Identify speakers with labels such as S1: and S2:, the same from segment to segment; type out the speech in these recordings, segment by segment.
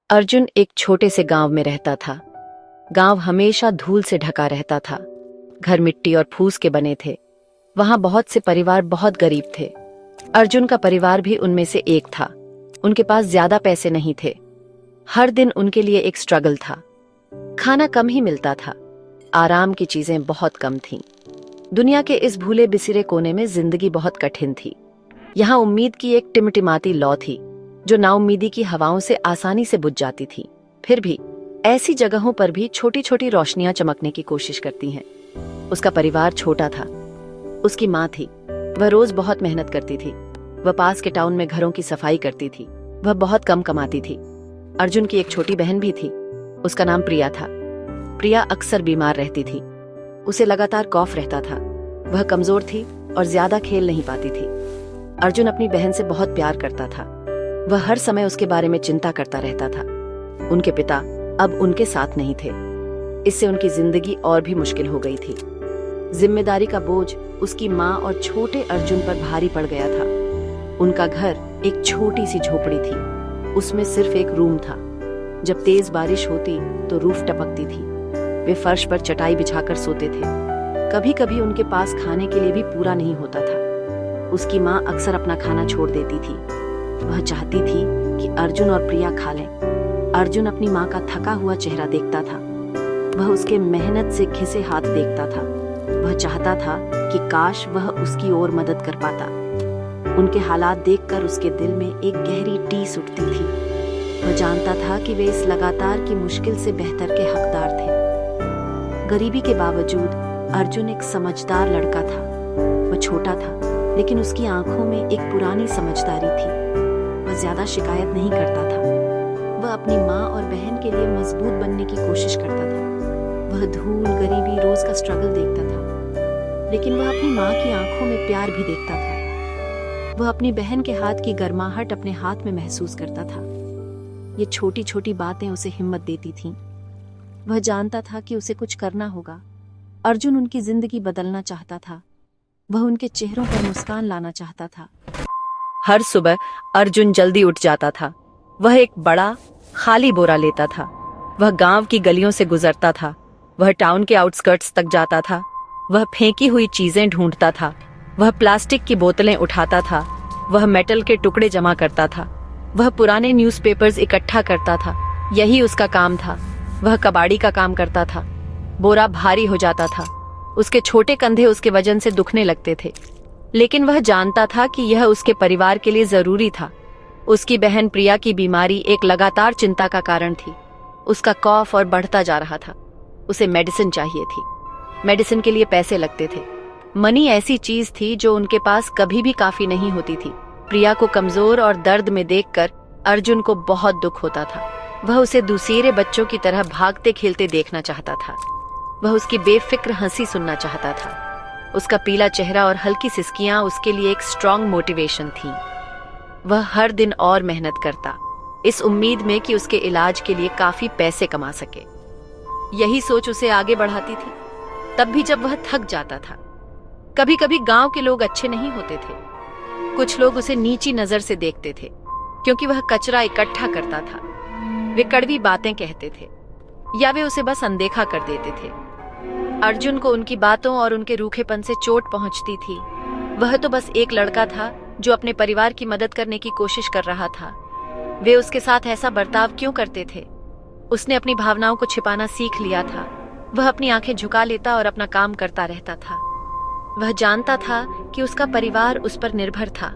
S1: अर्जुन एक छोटे से गांव में रहता था। गांव हमेशा धूल से ढका रहता था। घर मिट्टी और फूस के बने थे। वहां बहुत से परिवार बहुत गरीब थे। अर्जुन का परिवार भी उनमें से एक था। उनके पास ज्यादा पैसे नहीं थे। हर दिन उनके लिए एक स्ट्रगल था। खाना कम ही मिलता था। आराम की चीजें बहुत कम थीं। दुनिया के इस भूले बिसिरे कोने में जिंदगी बहुत कठिन थी। यहाँ उम्मीद की एक टिमटिमाती लौ थी जो नाउम्मीदी की हवाओं से आसानी से बुझ जाती थी। फिर भी ऐसी जगहों पर भी छोटी छोटी रोशनियां चमकने की कोशिश करती हैं। उसका परिवार छोटा था। उसकी माँ थी। वह रोज बहुत मेहनत करती थी। वह पास के टाउन में घरों की सफाई करती थी। वह बहुत कम कमाती थी। अर्जुन की एक छोटी बहन भी थी। उसका नाम प्रिया था। प्रिया अक्सर बीमार रहती थी। उसे लगातार कॉफ रहता था। वह कमजोर थी और ज्यादा खेल नहीं पाती थी। अर्जुन अपनी बहन से बहुत प्यार करता था। वह हर समय उसके बारे में चिंता करता रहता था। उनके पिता अब उनके साथ नहीं थे। इससे उनकी जिंदगी और भी मुश्किल हो गई थी। जिम्मेदारी का बोझ उसकी माँ और छोटे अर्जुन पर भारी पड़ गया था। उनका घर एक छोटी सी झोपड़ी थी। उसमें सिर्फ एक रूम था। जब तेज बारिश होती तो रूफ टपकती थी। वे फर्श पर चटाई बिछाकर सोते थे। कभी कभी उनके पास खाने के लिए भी पूरा नहीं होता था। उसकी माँ अक्सर अपना खाना छोड़ देती थी। वह चाहती थी कि अर्जुन और प्रिया खा लें। अर्जुन अपनी माँ का थका हुआ चेहरा देखता था। वह उसके मेहनत से घिसे हाथ देखता था। वह चाहता था कि काश वह उसकी ओर मदद कर पाता। उनके हालात देखकर उसके दिल में एक गहरी टीस उठती थी। वह जानता था कि वे इस लगातार की मुश्किल से बेहतर के हकदार थे। गरीबी के बावजूद अर्जुन एक समझदार लड़का था। वह छोटा था लेकिन उसकी आंखों में एक पुरानी समझदारी थी। वह ज्यादा शिकायत नहीं करता था। वह अपनी माँ और बहन के लिए मजबूत बनने की कोशिश करता था। वह धूल, गरीबी, रोज का स्ट्रगल देखता था, लेकिन वह अपनी माँ की आंखों में प्यार भी देखता था। वह अपनी बहन के हाथ की गर्माहट अपने हाथ में महसूस करता था। ये छोटी छोटी बातें उसे हिम्मत देती थीं। वह जानता था कि उसे कुछ करना होगा। अर्जुन उनकी जिंदगी बदलना चाहता था। वह उनके चेहरों पर मुस्कान लाना चाहता था। हर सुबह अर्जुन जल्दी उठ जाता था। वह एक बड़ा खाली बोरा लेता था। वह गांव की गलियों से गुजरता था। वह टाउन के आउटस्कर्ट्स तक जाता था। वह फेंकी हुई चीजें ढूंढता था। वह प्लास्टिक की बोतलें उठाता था। वह मेटल के टुकड़े जमा करता था। वह पुराने न्यूज़पेपर्स इकट्ठा करता था। यही उसका काम था। वह कबाड़ी का काम करता था। बोरा भारी हो जाता था। उसके छोटे कंधे उसके वजन से दुखने लगते थे, लेकिन वह जानता था कि यह उसके परिवार के लिए जरूरी था। उसकी बहन प्रिया की बीमारी एक लगातार चिंता का कारण थी। उसका कॉफ और बढ़ता जा रहा था। उसे मेडिसिन चाहिए थी। मेडिसिन के लिए पैसे लगते थे। मनी ऐसी चीज थी जो उनके पास कभी भी काफी नहीं होती थी। प्रिया को कमजोर और दर्द में देखकर अर्जुन को बहुत दुख होता था। वह उसे दूसरे बच्चों की तरह भागते खेलते देखना चाहता था। वह उसकी बेफिक्र हंसी सुनना चाहता था। उसका पीला चेहरा और हल्की सिसकियां उसके लिए एक स्ट्रॉन्ग मोटिवेशन थीं। वह हर दिन और मेहनत करता, इस उम्मीद में कि उसके इलाज के लिए काफी पैसे कमा सके। यही सोच उसे आगे बढ़ाती थी। तब भी जब वह थक जाता था। कभी कभी गांव के लोग अच्छे नहीं होते थे। कुछ लोग उसे नीची नजर से देखते थे क्योंकि वह कचरा इकट्ठा करता था। वे कड़वी बातें कहते थे या वे उसे बस अनदेखा कर देते थे। अर्जुन को उनकी बातों और उनके रूखेपन से चोट पहुंचती थी। वह तो बस एक लड़का था जो अपने परिवार की मदद करने की कोशिश कर रहा था। वे उसके साथ ऐसा बर्ताव क्यों करते थे? उसने अपनी भावनाओं को छिपाना सीख लिया था। वह अपनी आंखें झुका लेता और अपना काम करता रहता था। वह जानता था कि उसका परिवार उस पर निर्भर था।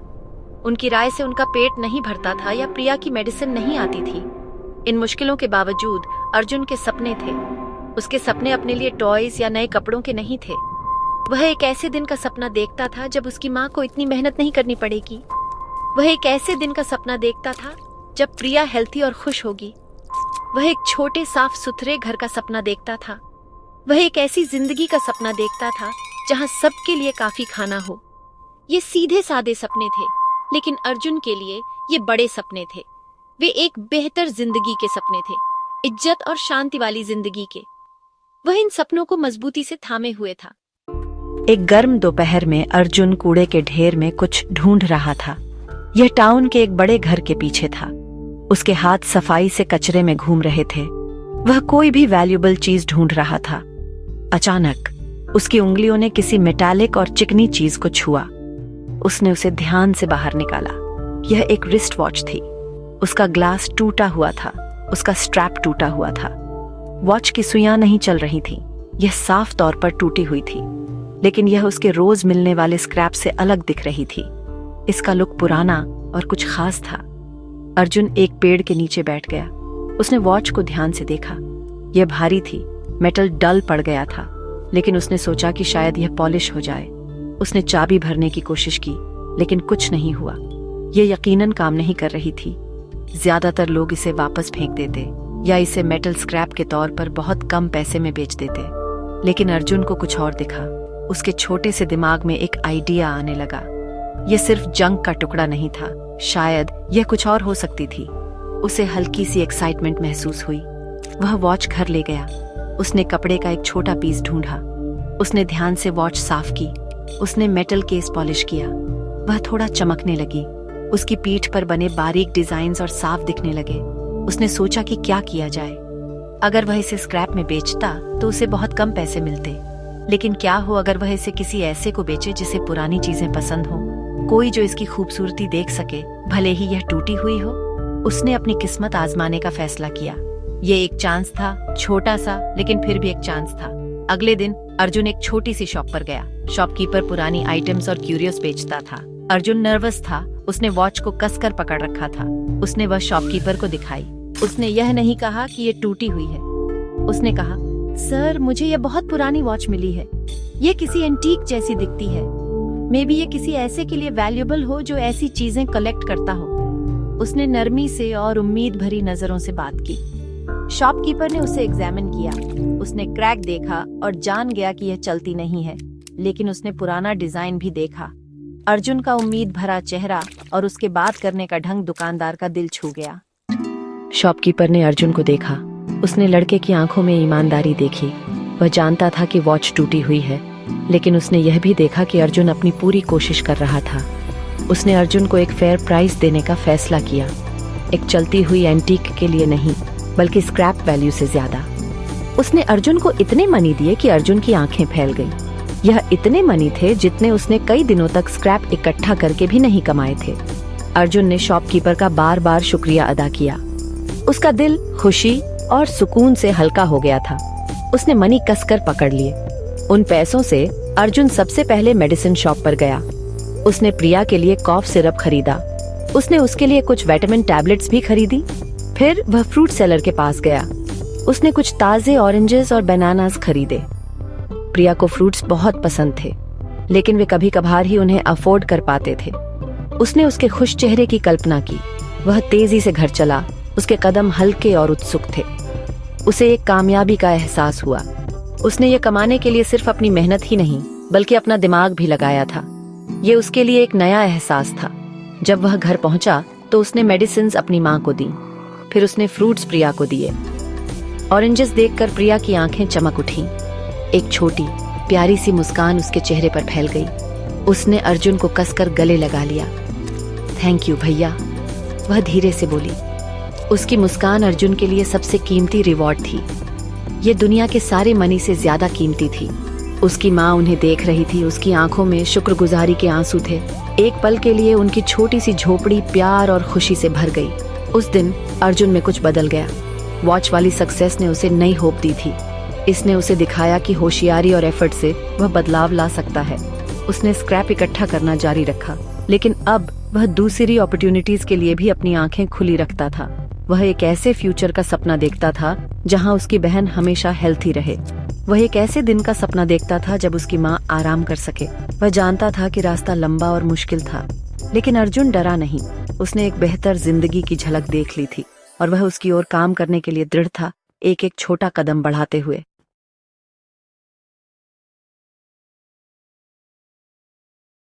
S1: उनकी राय से उनका पेट नहीं भरता था या प्रिया की मेडिसिन नहीं आती थी। इन मुश्किलों के बावजूद अर्जुन के सपने थे। उसके सपने अपने लिए टॉयज या नए कपड़ों के नहीं थे। वह एक ऐसे दिन का सपना देखता था जब उसकी माँ को इतनी मेहनत नहीं करनी पड़ेगी। वह एक ऐसे दिन का सपना देखता था जब प्रिया हेल्थी और खुश होगी। वह एक छोटे साफ सुथरे घर का सपना देखता था। वह एक ऐसी जिंदगी का सपना देखता था जहाँ सबके लिए काफी खाना हो। ये सीधे सादे सपने थे, लेकिन अर्जुन के लिए ये बड़े सपने थे। वे एक बेहतर जिंदगी के सपने थे, इज्जत और शांति वाली जिंदगी के। वह इन सपनों को मजबूती से थामे हुए था। एक गर्म दोपहर में अर्जुन कूड़े के ढेर में कुछ ढूंढ रहा था। यह टाउन के एक बड़े घर के पीछे था। उसके हाथ सफाई से कचरे में घूम रहे थे। वह कोई भी वैल्यूएबल चीज ढूंढ रहा था। अचानक उसकी उंगलियों ने किसी मेटालिक और चिकनी चीज को छुआ। उसने उसे ध्यान से बाहर निकाला। यह एक रिस्ट वॉच थी। उसका ग्लास टूटा हुआ था, उसका स्ट्रैप टूटा हुआ था। वॉच की सुइयां नहीं चल रही थी। यह साफ तौर पर टूटी हुई थी, लेकिन यह उसके रोज मिलने वाले स्क्रैप से अलग दिख रही थी। इसका लुक पुराना और कुछ खास था। अर्जुन एक पेड़ के नीचे बैठ गया। उसने वॉच को ध्यान से देखा। यह भारी थी, मेटल डल पड़ गया था, लेकिन उसने सोचा कि शायद यह पॉलिश हो जाए। उसने चाबी भरने की कोशिश की, लेकिन कुछ नहीं हुआ। यह यकीनन काम नहीं कर रही थी। ज्यादातर लोग इसे वापस फेंक देते या इसे मेटल स्क्रैप के तौर पर बहुत कम पैसे में बेच देते, लेकिन अर्जुन को कुछ और दिखा। उसके छोटे से दिमाग में एक आइडिया आने लगा। यह सिर्फ जंग का टुकड़ा नहीं था, शायद यह कुछ और हो सकती थी। उसे हल्की सी एक्साइटमेंट महसूस हुई। वह वॉच घर ले गया। उसने कपड़े का एक छोटा पीस ढूंढा। उसने ध्यान से वॉच साफ की। उसने मेटल केस पॉलिश किया। वह थोड़ा चमकने लगी। उसकी पीठ पर बने बारीक डिजाइन्स और साफ दिखने लगे। उसने सोचा कि क्या किया जाए। अगर वह इसे स्क्रैप में बेचता तो उसे बहुत कम पैसे मिलते, लेकिन क्या हो अगर वह इसे किसी ऐसे को बेचे जिसे पुरानी चीजें पसंद हो, कोई जो इसकी खूबसूरती देख सके, भले ही यह टूटी हुई हो। उसने अपनी किस्मत आजमाने का फैसला किया। ये एक चांस था, छोटा सा, लेकिन फिर भी एक चांस था। अगले दिन अर्जुन एक छोटी सी शॉप पर गया। शॉपकीपर पुरानी आइटम्स और क्यूरियोस बेचता था। अर्जुन नर्वस था। उसने वॉच को कसकर पकड़ रखा था। उसने वह शॉपकीपर को दिखाई। उसने यह नहीं कहा कि ये टूटी हुई है। उसने कहा, सर, मुझे यह बहुत पुरानी वॉच मिली है। ये किसी एंटीक जैसी दिखती है। मे बी ये किसी ऐसे के लिए वैल्यूएबल हो जो ऐसी चीजें कलेक्ट करता हो। उसने नरमी से और उम्मीद भरी नजरों से बात की। शॉपकीपर ने उसे एग्जामिन किया। उसने क्रैक देखा और जान गया कि यह चलती नहीं है, लेकिन उसने पुराना डिजाइन भी देखा। अर्जुन का उम्मीद भरा चेहरा और उसके बात करने का ढंग दुकानदार का दिल छू गया। शॉपकीपर ने अर्जुन को देखा। उसने लड़के की आंखों में ईमानदारी देखी। वह जानता था कि वॉच टूटी हुई है, लेकिन उसने यह भी देखा कि अर्जुन अपनी पूरी कोशिश कर रहा था। उसने अर्जुन को एक फेयर प्राइस देने का फैसला किया, एक चलती हुई एंटीक के लिए नहीं, बल्कि स्क्रैप वैल्यू से ज्यादा। उसने अर्जुन को इतने मनी दिए कि अर्जुन की आंखें फैल गई। यह इतने मनी थे जितने उसने कई दिनों तक स्क्रैप इकट्ठा करके भी नहीं कमाए थे। अर्जुन ने शॉपकीपर का बार बार शुक्रिया अदा किया। उसका दिल खुशी और सुकून से हल्का हो गया था। उसने मनी कसकर पकड़ लिए। उन पैसों से अर्जुन सबसे पहले मेडिसिन शॉप पर गया। उसने प्रिया के लिए कॉफ सिरप खरीदा। उसने उसके लिए कुछ विटामिन टैबलेट्स भी खरीदी। फिर वह फ्रूट सेलर के पास गया। उसने कुछ ताजे ऑरेंजेस और बनानास खरीदे। प्रिया को फ्रूट्स बहुत पसंद थे, लेकिन वे कभी कभार ही उन्हें अफोर्ड कर पाते थे। उसने उसके खुश चेहरे की कल्पना की। वह तेजी से घर चला। उसके कदम हल्के और उत्सुक थे। उसे एक कामयाबी का एहसास हुआ। उसने ये कमाने के लिए सिर्फ अपनी मेहनत ही नहीं, बल्कि अपना दिमाग भी लगाया था। ये उसके लिए एक नया एहसास था। जब वह घर पहुंचा तो उसने मेडिसिन्स अपनी माँ को दी। फिर उसने फ्रूट्स प्रिया को दिए। ऑरेंजेस देखकर प्रिया की आंखें चमक उठी। एक छोटी प्यारी सी मुस्कान उसके चेहरे पर फैल गई। उसने अर्जुन को कसकर गले लगा लिया। थैंक यू भैया, वह धीरे से बोली। उसकी मुस्कान अर्जुन के लिए सबसे कीमती रिवॉर्ड थी। ये दुनिया के सारे मनी से ज्यादा कीमती थी। उसकी माँ उन्हें देख रही थी। उसकी आंखों में शुक्रगुजारी के आंसू थे। एक पल के लिए उनकी छोटी सी झोपड़ी प्यार और खुशी से भर गई। उस दिन अर्जुन में कुछ बदल गया। वॉच वाली सक्सेस ने उसे नई होप दी थी। इसने उसे दिखाया कि होशियारी और एफर्ट से वह बदलाव ला सकता है। उसने स्क्रैप इकट्ठा करना जारी रखा, लेकिन अब वह दूसरी अपॉर्चुनिटीज के लिए भी अपनी आंखें खुली रखता था। वह एक ऐसे फ्यूचर का सपना देखता था जहां उसकी बहन हमेशा हेल्थी रहे। वह एक ऐसे दिन का सपना देखता था जब उसकी माँ आराम कर सके। वह जानता था कि रास्ता लंबा और मुश्किल था, लेकिन अर्जुन डरा नहीं। उसने एक बेहतर जिंदगी की झलक देख ली थी और वह उसकी ओर काम करने के लिए दृढ़ था, एक एक छोटा कदम बढ़ाते हुए।